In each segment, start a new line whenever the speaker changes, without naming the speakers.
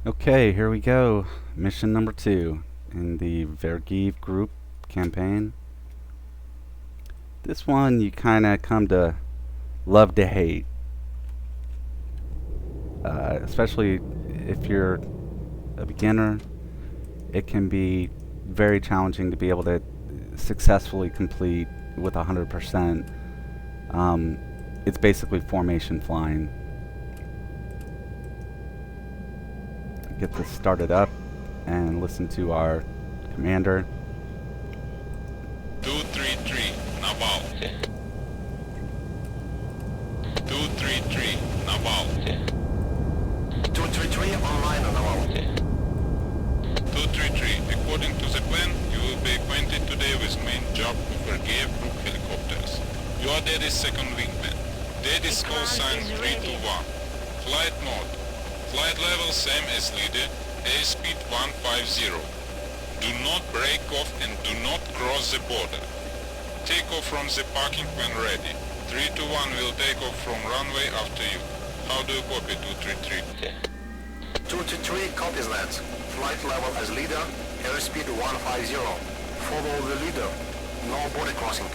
Okay, here we go. Mission number 2 in the Vergeev Group campaign. This one you kind of come to love to hate. Especially if you're a beginner, it can be very challenging to be able to successfully complete with 100%. It's basically formation flying. Get this started up and listen to our commander.
233, Naval. 233, Naval.
233 online, Naval.
233, according to the plan, you will be acquainted today with main job of Vergeev Group helicopters. You are Daddy's second wingman. Daddy's call sign 321. Flight mode. Flight level same as leader, airspeed 150. Do not break off and do not cross the border. Take off from the parking when ready. 321 will take off from runway after you. How do you copy 233?
223 copies that. Flight level as leader, airspeed 150. Follow the leader. No border crossing.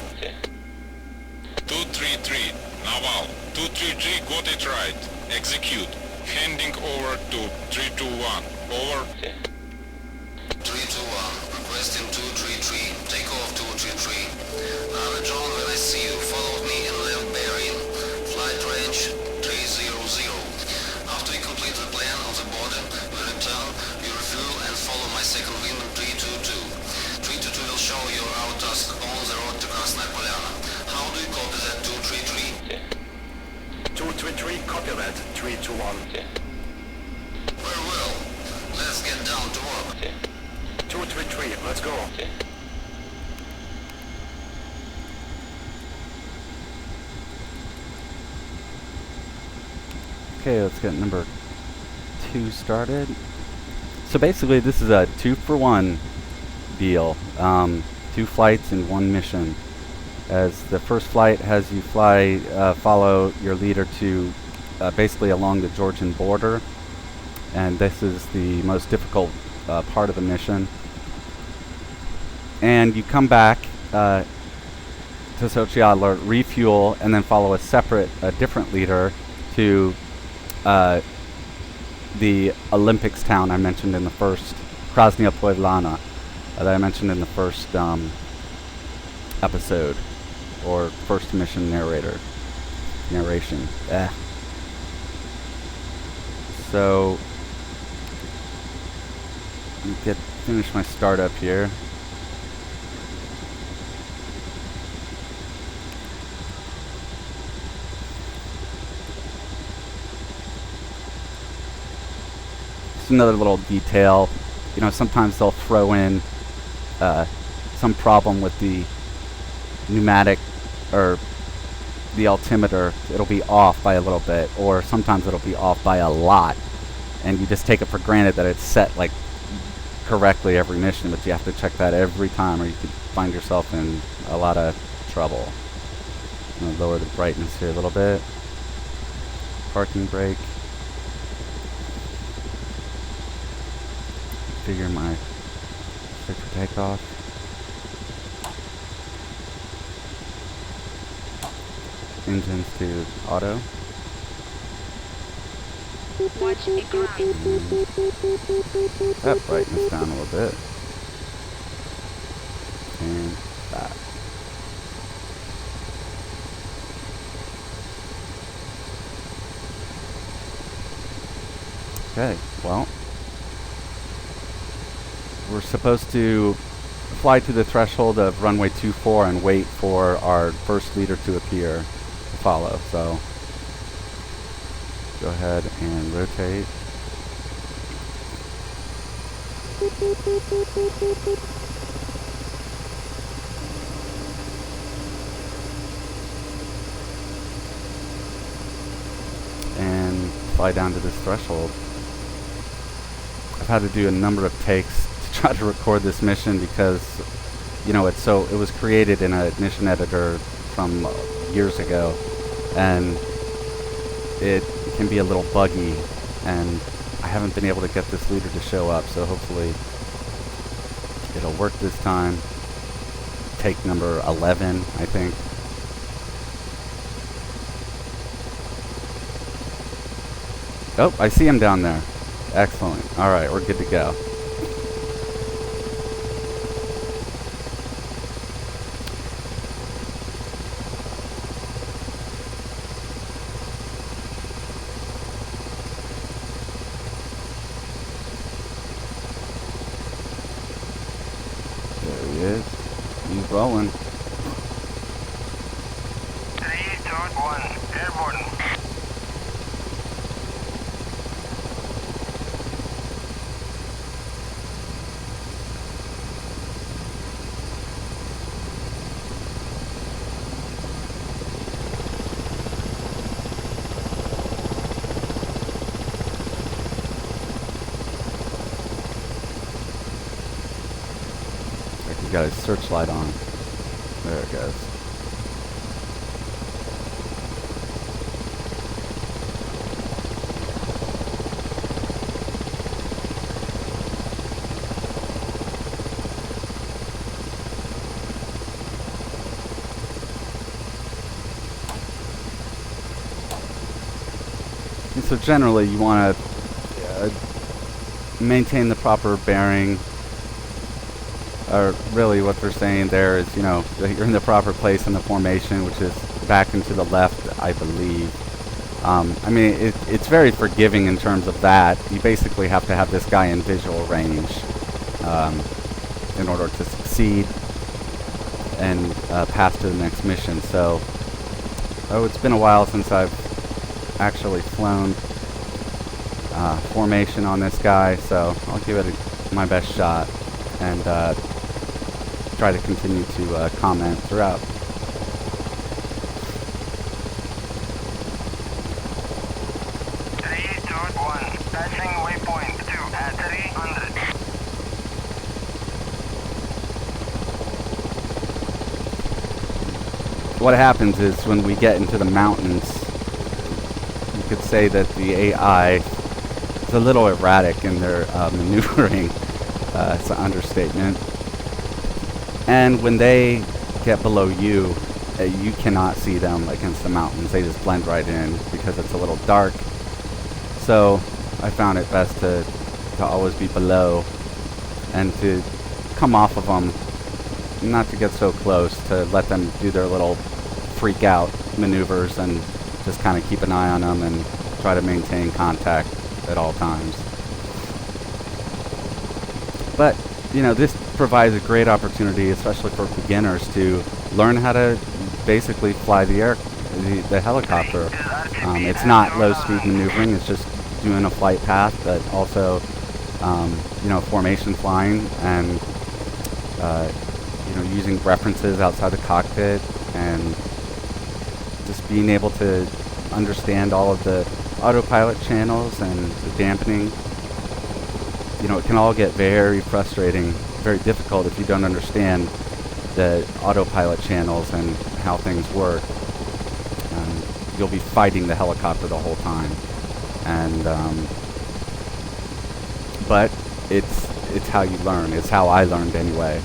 233, Naval. 233 got it right. Execute. Handing over to 321. Over.
321, requesting 233, take off 233. John, when I see you, follow me in left bearing, flight range 300. After you complete the plan of the border, we return, you refuel and follow my second wingman 322. 322 will show you our task on the road to Krasnaya Polyana. How do you copy that 233?
233 copy that. 321.
Very well, let's get down to work.
233, let's go.
Okay, let's get number 2 started. So basically this is a 2-for-1 deal. 2 flights in 1 mission. As the first flight has you follow your leader to basically along the Georgian border. And this is the most difficult part of the mission. And you come back to Sochiadler, refuel, and then follow a different leader to the Olympics town I mentioned in the first, Krasnaya Polyana, that I mentioned in the first episode, or first mission narration. So, finish my startup here. Just another little detail. You know, sometimes they'll throw in some problem with the pneumatic or the altimeter. It'll be off by a little bit, or sometimes it'll be off by a lot, and you just take it for granted that it's set like correctly every mission, but you have to check that every time or you could find yourself in a lot of trouble. I'm going to lower the brightness here a little bit. Parking brake. Configure my stick for takeoff. Engines to auto.
Watch the ground.
That brightness down a little bit. And that. Okay, well, we're supposed to fly to the threshold of runway 24 and wait for our first leader to appear, to follow. So go ahead and rotate. And fly down to this threshold. I've had to do a number of takes to try to record this mission because, you know, it was created in a mission editor from years ago, and it can be a little buggy, and I haven't been able to get this leader to show up, so hopefully it'll work this time. Take number 11, I think. Oh, I see him down there. Excellent. Alright, we're good to go. There he is. He's rolling.
3.1, airborne.
He's got his searchlight on. There it goes. And so generally you want to maintain the proper bearing. Or really what they're saying there is, you know, that you're in the proper place in the formation, which is back and to the left, I believe. I mean, it's very forgiving in terms of that. You basically have to have this guy in visual range in order to succeed and pass to the next mission. So, it's been a while since I've actually flown formation on this guy, so I'll give it my best shot and try to continue to comment throughout.
Passing waypoint 2 at 300.
What happens is when we get into the mountains, you could say that the AI is a little erratic in their maneuvering. It's an understatement. And when they get below you, you cannot see them against the mountains. They just blend right in because it's a little dark. So I found it best to always be below and to come off of them, not to get so close, to let them do their little freak out maneuvers and just kind of keep an eye on them and try to maintain contact at all times. But, you know, this provides a great opportunity, especially for beginners, to learn how to basically fly the helicopter. It's not low-speed maneuvering, it's just doing a flight path, but also, you know, formation flying and, you know, using references outside the cockpit and just being able to understand all of the autopilot channels and the dampening. You know, it can all get very frustrating, very difficult if you don't understand the autopilot channels and how things work. You'll be fighting the helicopter the whole time. And but it's how you learn. It's how I learned anyway.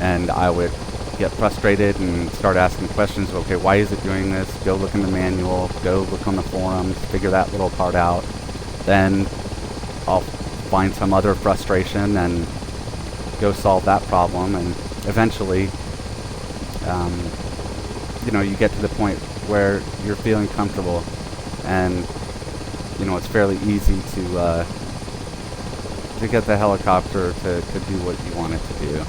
And I would get frustrated and start asking questions. Okay, why is it doing this? Go look in the manual. Go look on the forums. Figure that little part out. Then I'll find some other frustration and go solve that problem. And eventually, you know, you get to the point where you're feeling comfortable, and you know it's fairly easy to get the helicopter to do what you want it to do.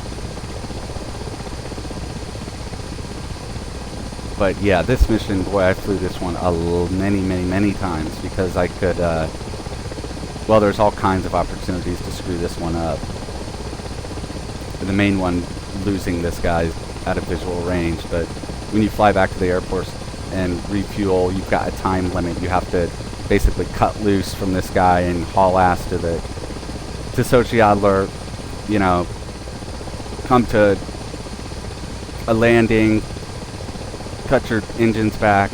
But yeah, this mission, boy, I flew this one many times because I could, well, there's all kinds of opportunities to screw this one up. The main one, losing this guy out of visual range, but when you fly back to the airport and refuel, you've got a time limit. You have to basically cut loose from this guy and haul ass to Sochi Adler, you know, come to a landing, cut your engines back,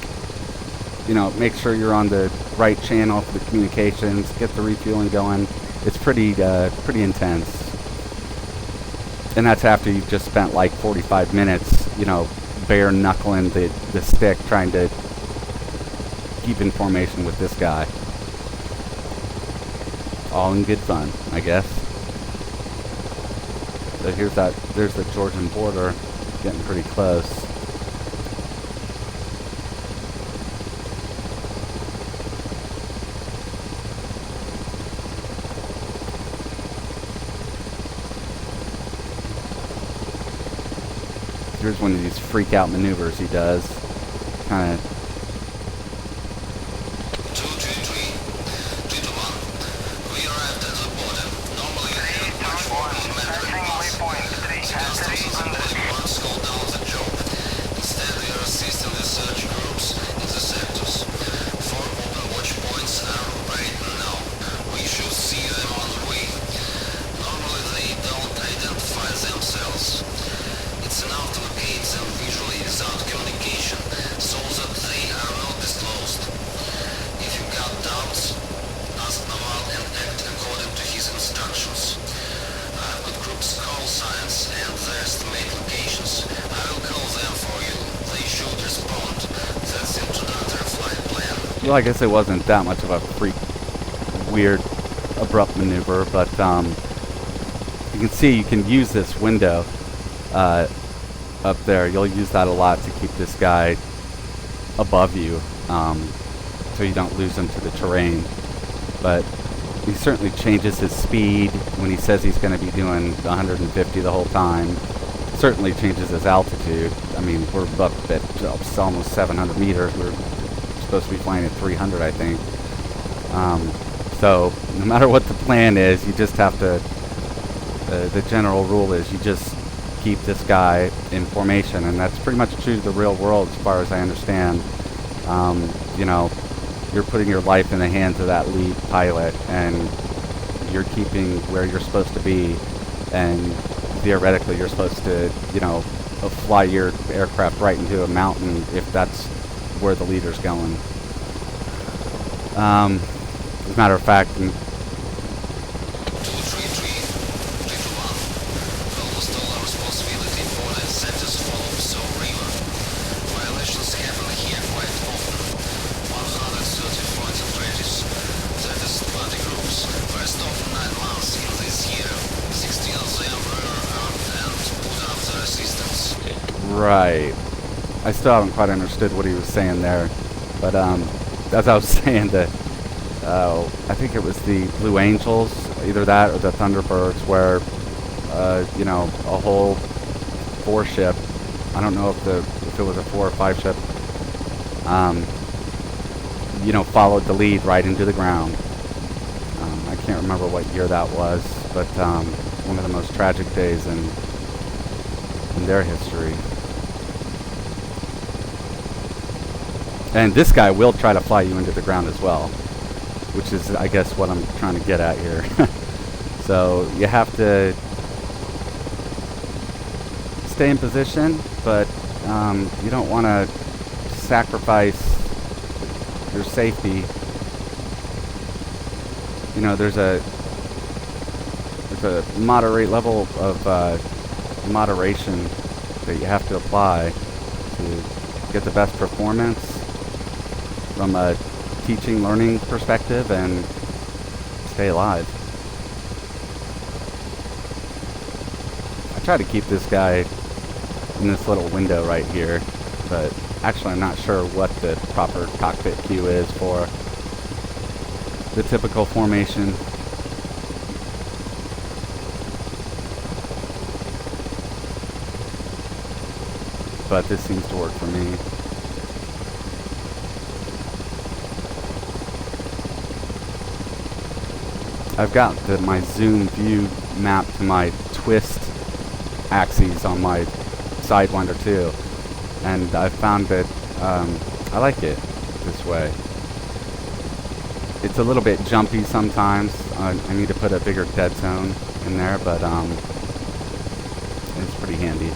you know, make sure you're on the right channel for the communications, get the refueling going. It's pretty intense. And that's after you've just spent like 45 minutes, you know, bare knuckling the stick trying to keep in formation with this guy. All in good fun, I guess. So there's the Georgian border, getting pretty close. Here's one of these freak out maneuvers he does. Kind of.
223, 3 to 1. We arrived at the border. Normally, much more measuring mass. The customs authority once called down the job. Instead, we are assisting the search groups in the sectors. 4 open watch points are operating now. We should see them on the way. Normally, they don't identify themselves. It's enough to locate them visually without communication, so that they are not disclosed. If you got doubts, ask Naval and act according to his instructions. I've got group's call signs and their estimate locations. I will call them for you. They should respond. That's the introductory flight plan.
Well, I guess it wasn't that much of a freak, weird, abrupt maneuver, but you can see you can use this window up there. You'll use that a lot to keep this guy above you, so you don't lose him to the terrain. But he certainly changes his speed when he says he's going to be doing 150 the whole time. Certainly changes his altitude. I mean, we're up at almost 700 meters. We're supposed to be flying at 300, I think. So no matter what the plan is, you just have to, the general rule is you just keep this guy in formation, and that's pretty much true to the real world as far as I understand. You know, you're putting your life in the hands of that lead pilot, and you're keeping where you're supposed to be, and theoretically you're supposed to, you know, fly your aircraft right into a mountain if that's where the leader's going. As a matter of fact,
233, 3 to 1. Almost all our responsibility for the sectors follow so river. Violations happen here quite often. 130 points of treaties. That is 20 groups. We're stopped 9 months in this year. 16 of them were armed and put after resistance.
right. I still haven't quite understood what he was saying there, but as I was saying, I think it was the Blue Angels, either that or the Thunderbirds, where you know, a whole 4-ship. I don't know if it was a 4 or 5 ship. You know, followed the lead right into the ground. I can't remember what year that was, but one of the most tragic days in their history. And this guy will try to fly you into the ground as well, which is, I guess, what I'm trying to get at here. So you have to stay in position, but you don't want to sacrifice your safety. You know, there's a moderate level of moderation that you have to apply to get the best performance from a teaching, learning perspective, and stay alive. I try to keep this guy in this little window right here, but actually I'm not sure what the proper cockpit cue is for the typical formation. But this seems to work for me. I've got my zoom view mapped to my twist axes on my Sidewinder too, and I've found that I like it this way. It's a little bit jumpy sometimes. I need to put a bigger dead zone in there, but it's pretty handy.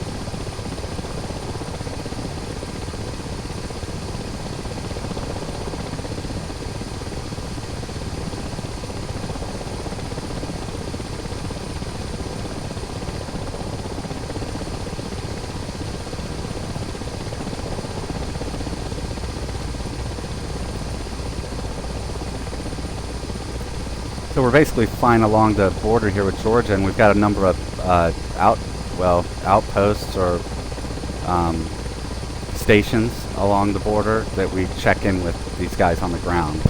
So we're basically flying along the border here with Georgia, and we've got a number of outposts or stations along the border that we check in with these guys on the ground.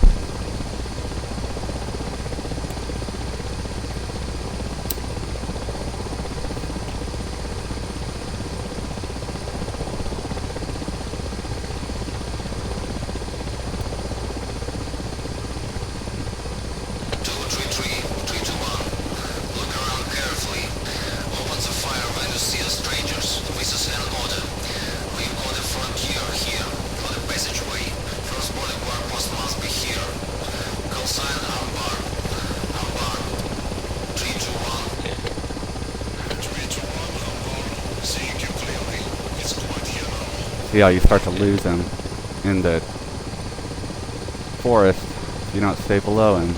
See how you start to lose him in the forest if you don't stay below him.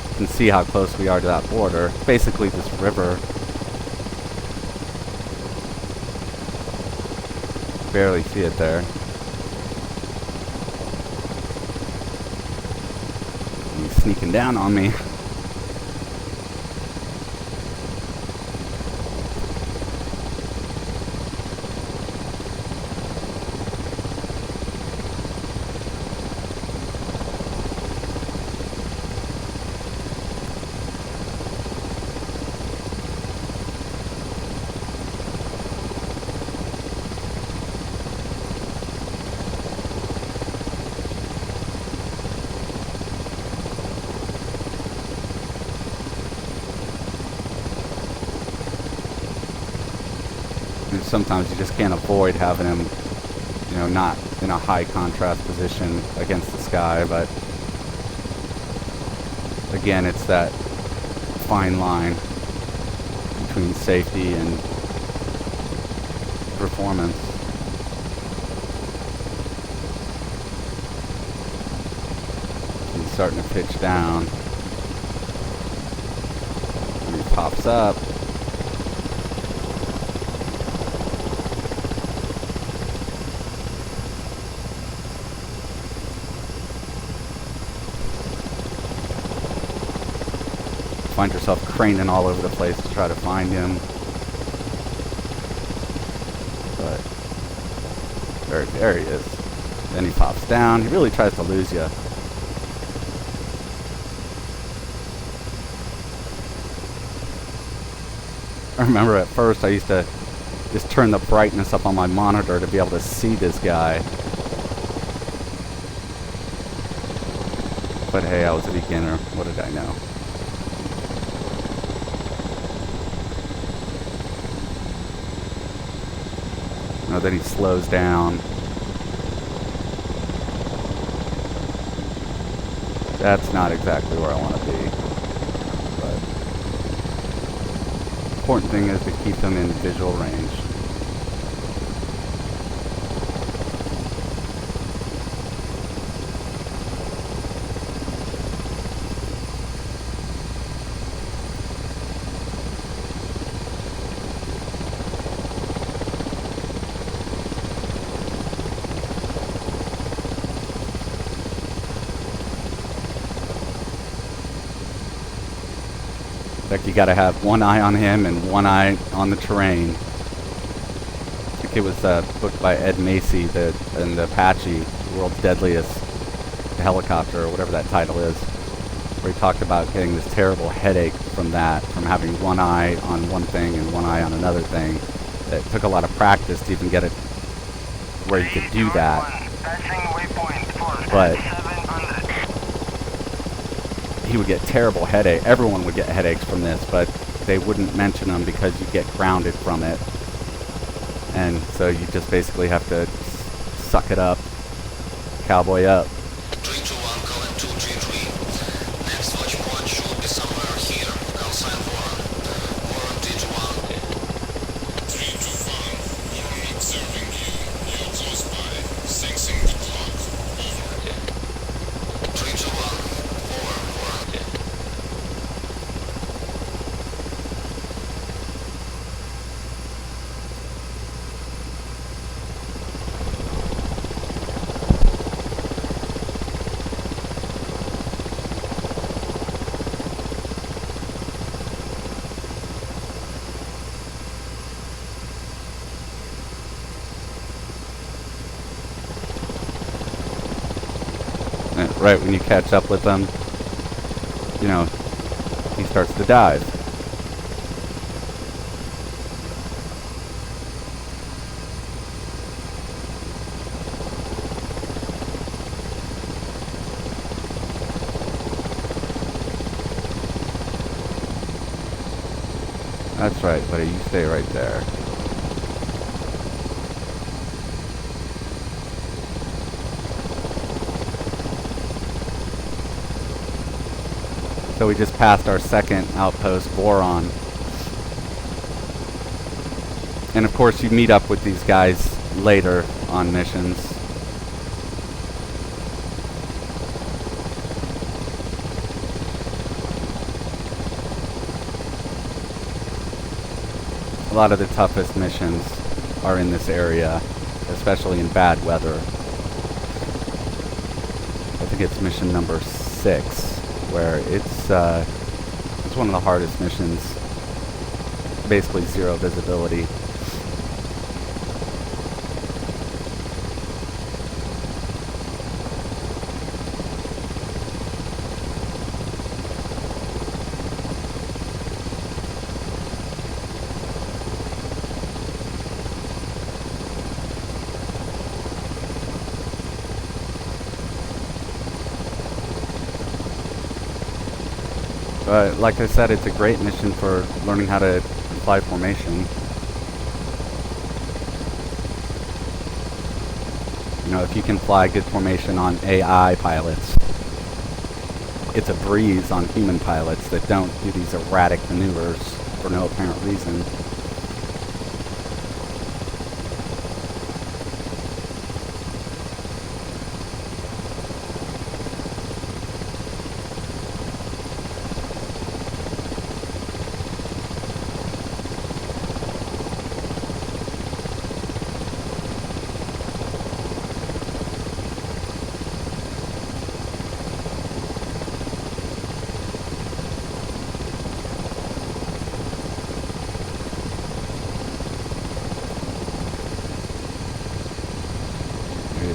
You can see how close we are to that border. Basically this river. Barely see it there. He's sneaking down on me. Sometimes you just can't avoid having him, you know, not in a high contrast position against the sky, but again, it's that fine line between safety and performance. He's starting to pitch down. And he pops up. Find yourself craning all over the place to try to find him. But there he is. Then he pops down. He really tries to lose you. I remember at first I used to just turn the brightness up on my monitor to be able to see this guy. But hey, I was a beginner. What did I know? Then he slows down. That's not exactly where I want to be. But the important thing is to keep them in visual range. Like you gotta have one eye on him and one eye on the terrain. I think it was a book by Ed Macy, and the Apache, the world's deadliest helicopter, or whatever that title is, where he talked about getting this terrible headache from that, from having one eye on one thing and one eye on another thing. It took a lot of practice to even get it where you could do that. But he would get terrible headache. Everyone would get headaches from this, but they wouldn't mention them because you get grounded from it. And so you just basically have to suck it up cowboy up.
321 calling 233. Next watch point should be somewhere here. Call sign Warren. Warren 321.
321, Warren observing you. You're close by. Sensing the clock. Over.
321. Over. Warren.
And right when you catch up with him, you know, he starts to dive. That's right, buddy. You stay right there. So we just passed our second outpost, Boron. And of course you meet up with these guys later on missions. A lot of the toughest missions are in this area, especially in bad weather. I think it's mission number 6. Where it's one of the hardest missions. Basically 0 visibility. Like I said, it's a great mission for learning how to fly formation. You know, if you can fly good formation on AI pilots, it's a breeze on human pilots that don't do these erratic maneuvers for no apparent reason.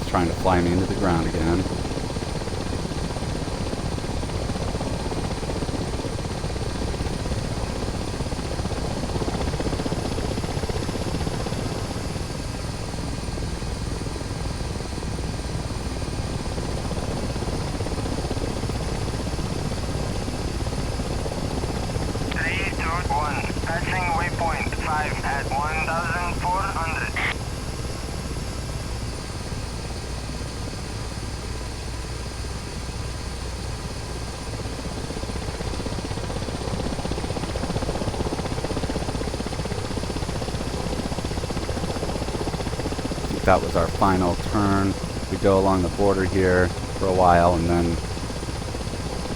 Trying to fly me into the ground again.
Passing waypoint 5 at 1,400.
That was our final turn. We go along the border here for a while and then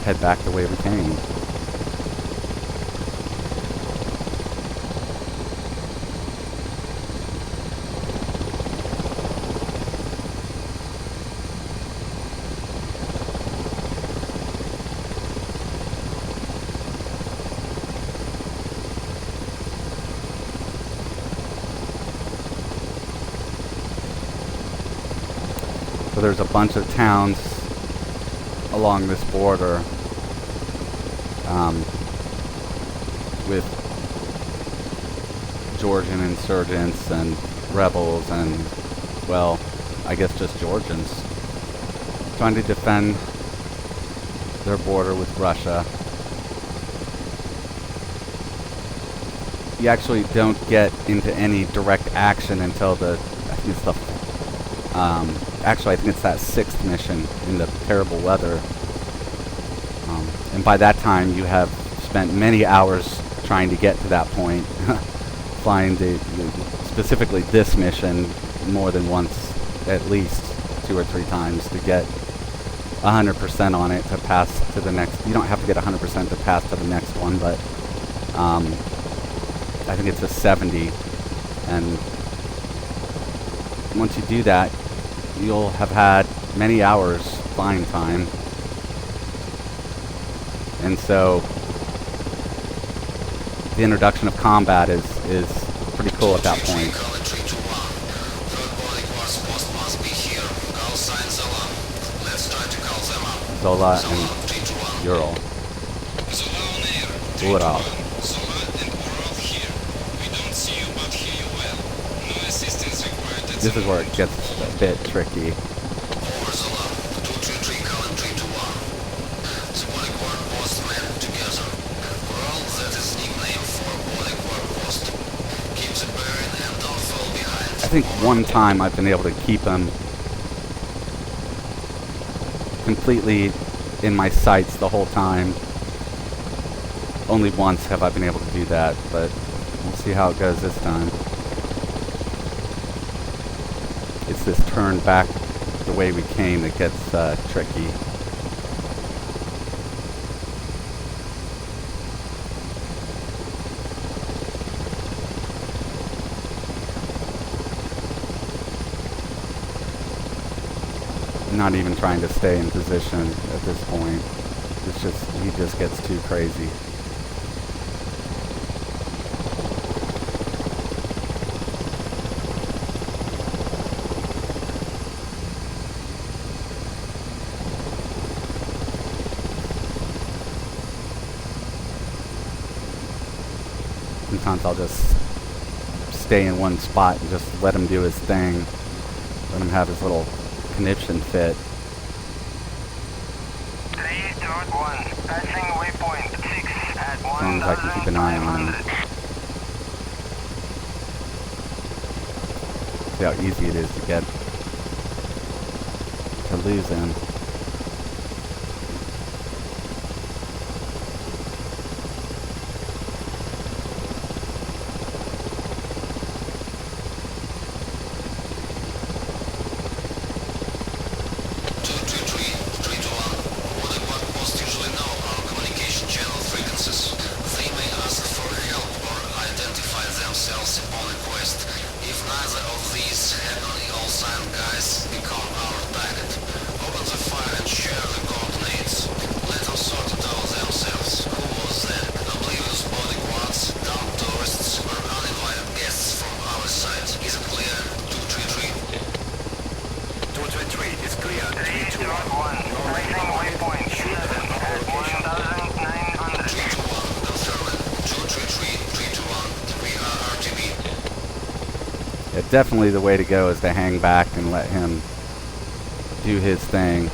head back the way we came. So there's a bunch of towns along this border with Georgian insurgents and rebels and, well, I guess just Georgians trying to defend their border with Russia. You actually don't get into any direct action until I think it's the actually, I think it's that 6th mission in the terrible weather. And by that time, you have spent many hours trying to get to that point. Flying specifically this mission more than once, at least 2 or 3 times, to get 100% on it to pass to the next. You don't have to get 100% to pass to the next one, but I think it's a 70. And once you do that, you'll have had many hours flying time. And so the introduction of combat is pretty cool at that point. Zola and Ural. Ural. This is where it gets a bit tricky. I think one time I've been able to keep him completely in my sights the whole time. Only once have I been able to do that, but we'll see how it goes this time. It's this turn back the way we came that gets tricky. Not even trying to stay in position at this point. It's just, he just gets too crazy. Sometimes I'll just stay in one spot and just let him do his thing. Let him have his little conniption fit.
3.1, passing waypoint 6 at
As long as I can keep an eye on him. See how easy it is to lose him. Definitely the way to go is to hang back and let him do his thing.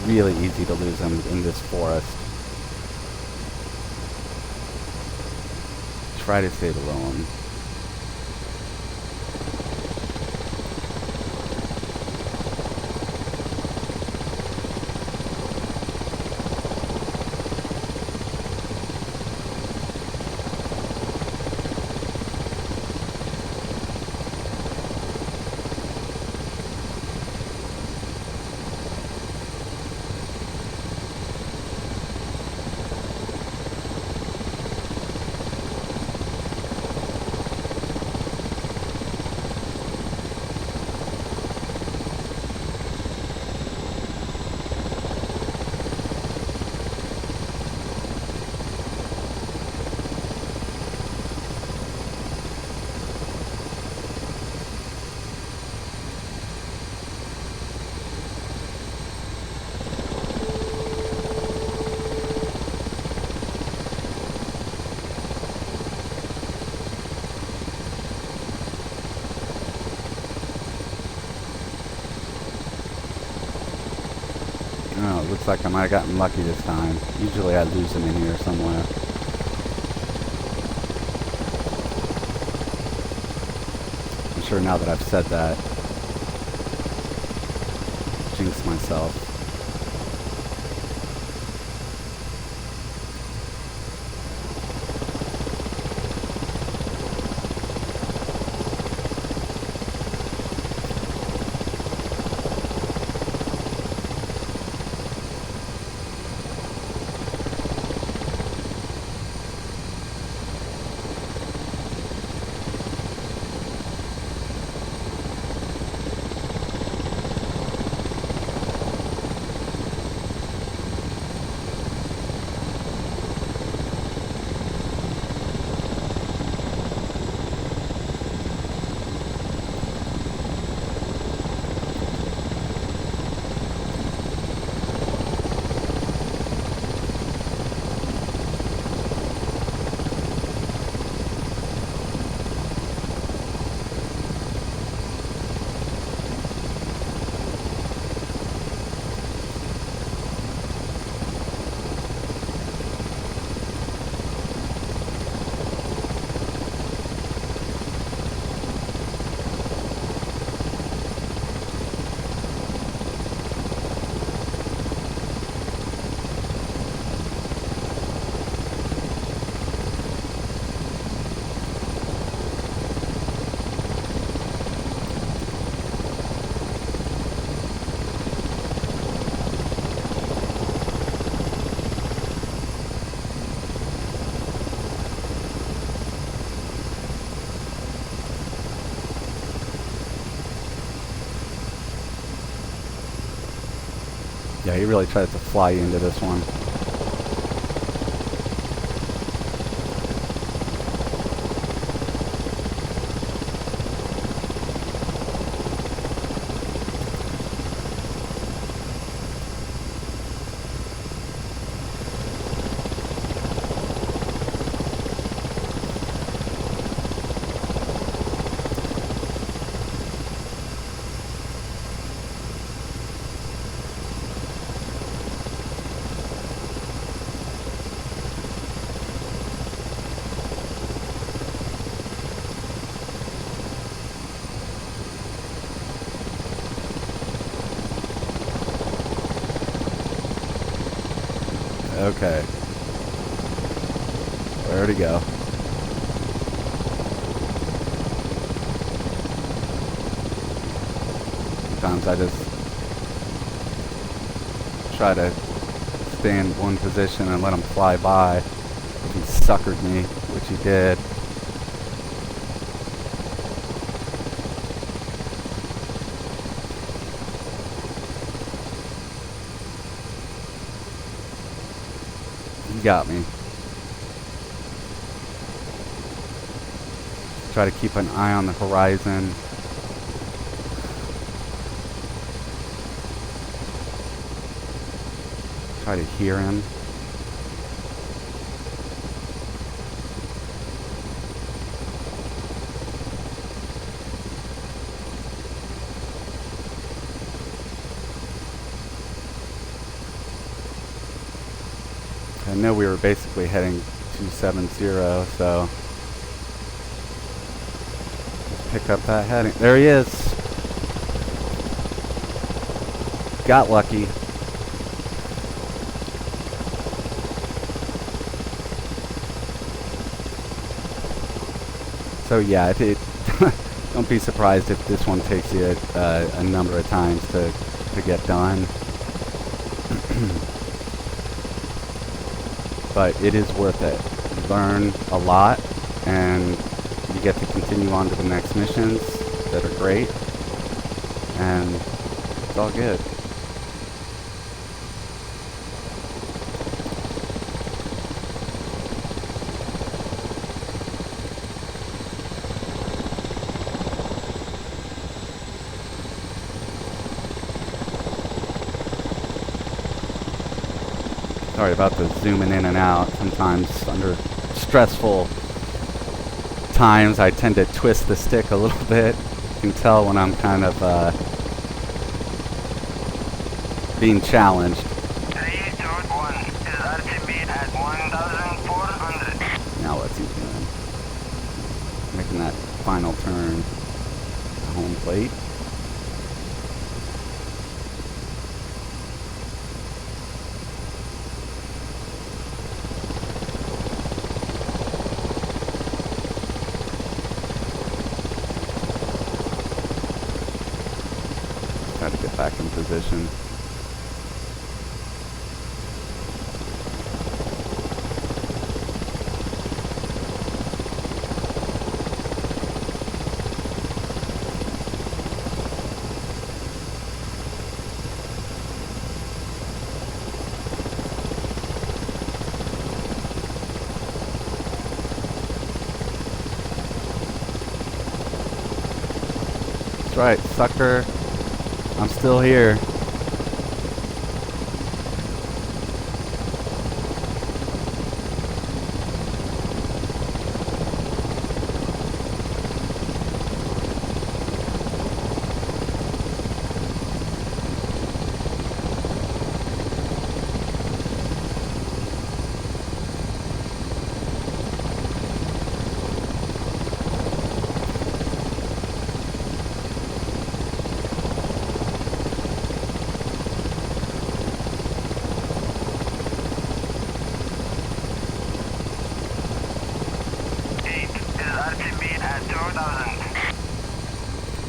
Really easy to lose him in this forest. Try to stay below him. like I might have gotten lucky this time. Usually I lose them in here somewhere. I'm sure now that I've said that, jinx myself. Yeah, he really tries to fly into this one. Okay. Where'd he go? Sometimes I just try to stay in one position and let him fly by. If he suckered me, which he did. He got me. Try to keep an eye on the horizon. Try to hear him. I know we were basically heading 270, so pick up that heading. There he is. Got lucky. So yeah, don't be surprised if this one takes you a number of times to get done. But it is worth it. You learn a lot, and you get to continue on to the next missions that are great, and it's all good. Sorry about the zooming in and out. Sometimes under stressful times I tend to twist the stick a little bit. You can tell when I'm kind of being challenged. plate. Try to get back in position. That's right, sucker. I'm still here.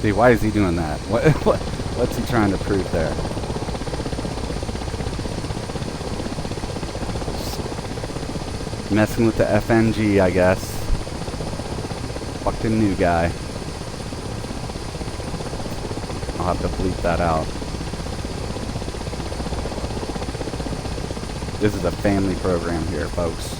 See, why is he doing that? What's he trying to prove there? Just messing with the FNG, I guess. Fucking new guy. I'll have to bleep that out. This is a family program here, folks.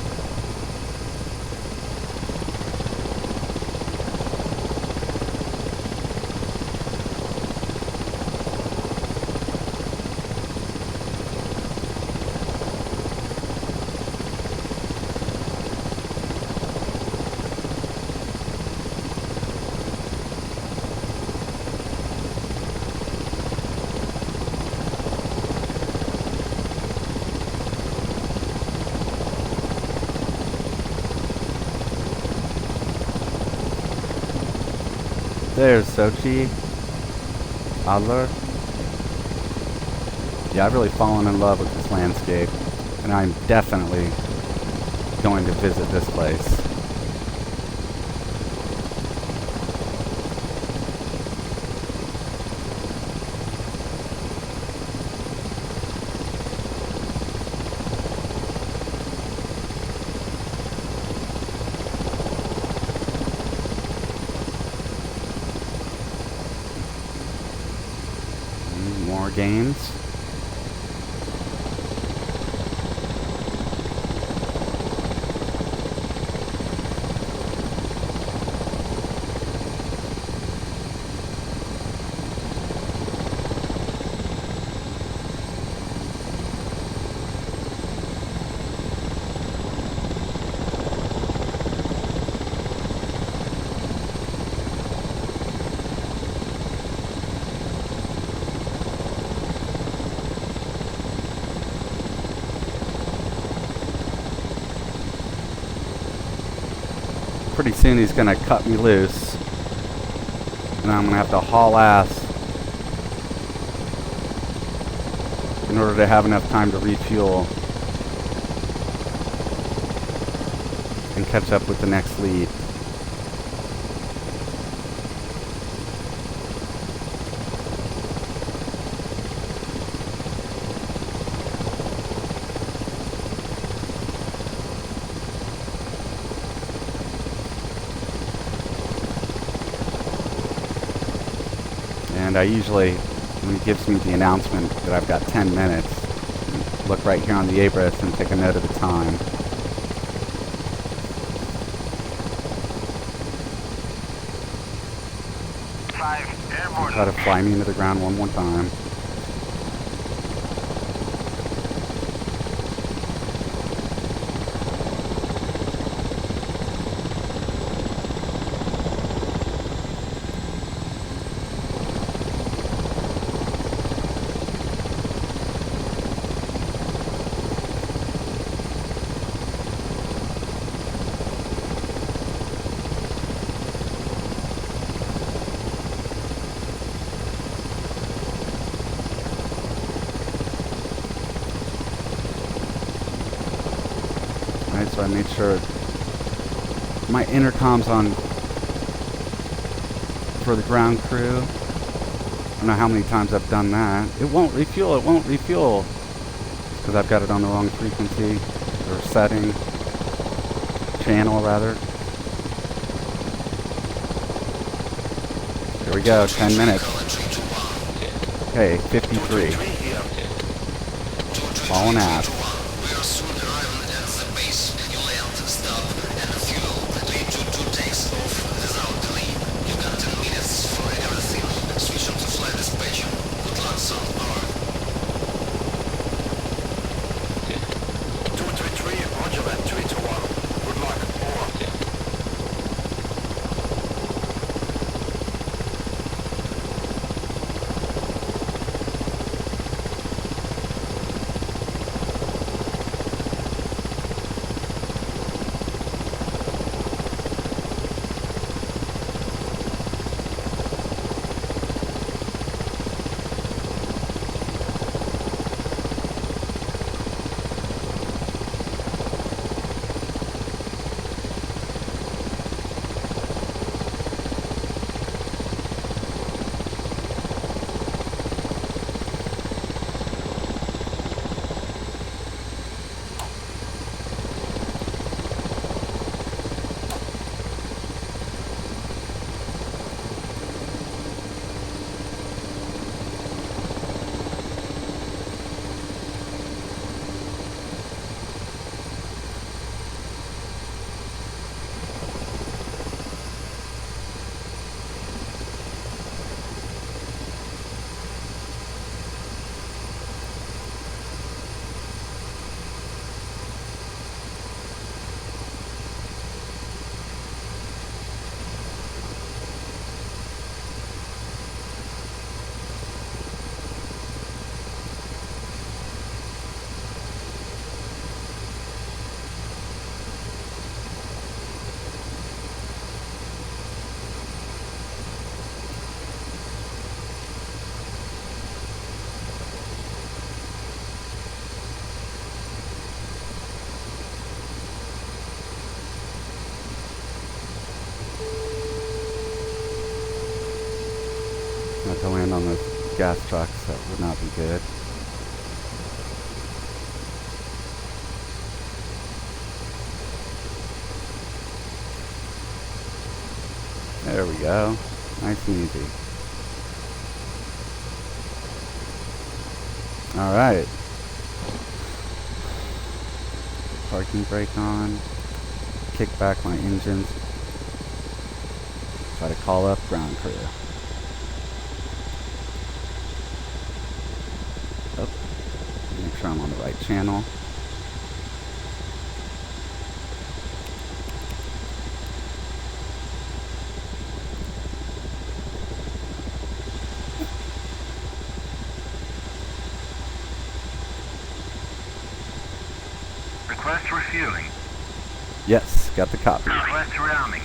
There's Sochi. Adler. Yeah, I've really fallen in love with this landscape, and I'm definitely going to visit this place. More games. Pretty soon he's gonna cut me loose, and I'm gonna have to haul ass in order to have enough time to refuel and catch up with the next lead. And I usually, when he gives me the announcement that I've got 10 minutes, look right here on the ABRIS and take a note of the time. Try to fly me into the ground one more time. so I made sure my intercom's on for the ground crew. I don't know how many times I've done that. It won't refuel, because I've got it on the wrong frequency, or setting, channel rather. Here we go, 10 minutes. Okay, 53. Falling out.
We are soon arriving at the base. You land, stop, and fuel. Lead to 2 takes off without delay. You got 10 minutes for everything. Switch on to flight dispatch. Good luck, son. Power.
233, roger that, 321. Good luck, over.
Not to land on those gas trucks, that would not be good. There we go. Nice and easy. Alright. Parking brake on. Kick back my engines. Try to call up ground crew. Oh. Make sure I'm on the right channel.
Request refueling.
Yes, got the copy.
Request surrounding.